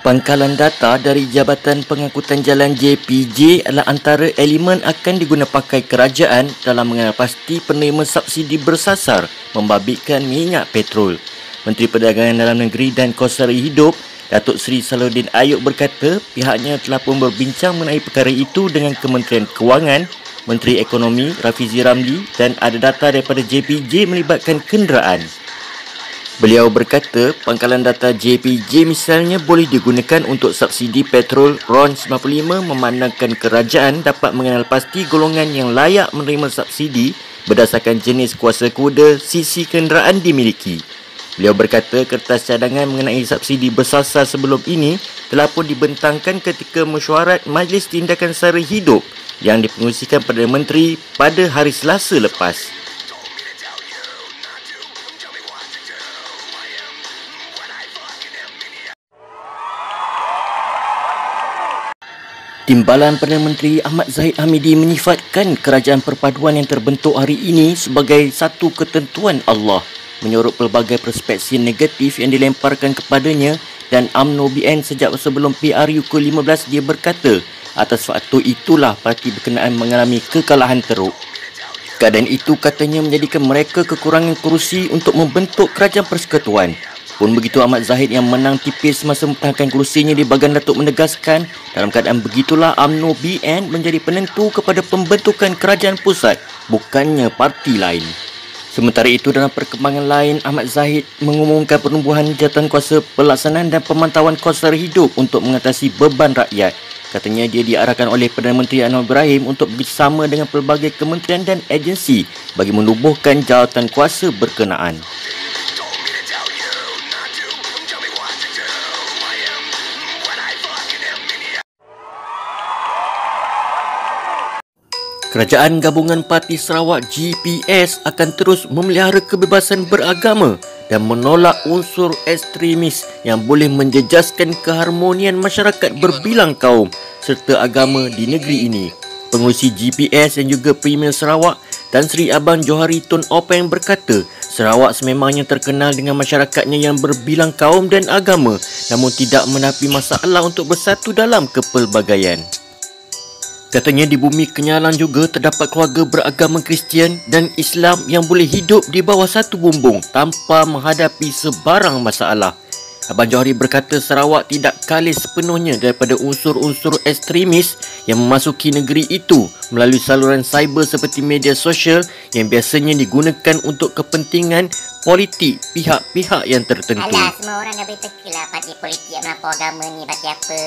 Pangkalan data dari Jabatan Pengangkutan Jalan JPJ adalah antara elemen akan diguna pakai kerajaan dalam mengenal pasti penerima subsidi bersasar membabitkan minyak petrol. Menteri Perdagangan Dalam Negeri dan Kos Sara Hidup, Datuk Seri Salahuddin Ayub berkata pihaknya telah pun berbincang mengenai perkara itu dengan Kementerian Kewangan, Menteri Ekonomi Rafizi Ramli dan ada data daripada JPJ melibatkan kenderaan. Beliau berkata pangkalan data JPJ misalnya boleh digunakan untuk subsidi petrol RON 95 memandangkan kerajaan dapat mengenal pasti golongan yang layak menerima subsidi berdasarkan jenis kuasa kuda sisi kenderaan dimiliki. Beliau berkata kertas cadangan mengenai subsidi bersasar sebelum ini telah pun dibentangkan ketika mesyuarat Majlis Tindakan Sara Hidup yang dipengerusikan Perdana Menteri pada hari Selasa lepas. Timbalan Perdana Menteri Ahmad Zahid Hamidi menyifatkan kerajaan perpaduan yang terbentuk hari ini sebagai satu ketentuan Allah, menyorot pelbagai perspektif negatif yang dilemparkan kepadanya dan UMNO BN sejak sebelum PRU ke-15. Dia berkata atas faktor itulah parti berkenaan mengalami kekalahan teruk. Keadaan itu katanya menjadikan mereka kekurangan kerusi untuk membentuk kerajaan persekutuan. Pun begitu, Ahmad Zahid yang menang tipis semasa mempertahankan kerusinya di Bagan Datuk menegaskan dalam keadaan begitulah UMNO BN menjadi penentu kepada pembentukan kerajaan pusat, bukannya parti lain. Sementara itu, dalam perkembangan lain, Ahmad Zahid mengumumkan penumbuhan jawatankuasa pelaksanaan dan pemantauan kos sara hidup untuk mengatasi beban rakyat. Katanya dia diarahkan oleh Perdana Menteri Anwar Ibrahim untuk bekerjasama dengan pelbagai kementerian dan agensi bagi menubuhkan jawatankuasa berkenaan. Kerajaan Gabungan Parti Sarawak GPS akan terus memelihara kebebasan beragama dan menolak unsur ekstremis yang boleh menjejaskan keharmonian masyarakat berbilang kaum serta agama di negeri ini. Pengerusi GPS yang juga Premier Sarawak Tan Sri Abang Johari Tun Openg berkata Sarawak sememangnya terkenal dengan masyarakatnya yang berbilang kaum dan agama, namun tidak menapi masalah untuk bersatu dalam kepelbagaian. Katanya di bumi Kenyalan juga terdapat keluarga beragama Kristian dan Islam yang boleh hidup di bawah satu bumbung tanpa menghadapi sebarang masalah. Abang Johari berkata Sarawak tidak kalis sepenuhnya daripada unsur-unsur ekstremis yang memasuki negeri itu melalui saluran cyber seperti media sosial yang biasanya digunakan untuk kepentingan politik pihak-pihak yang tertentu. Alah, semua orang dah berteka lah parti politik yang melampau agama ni parti apa.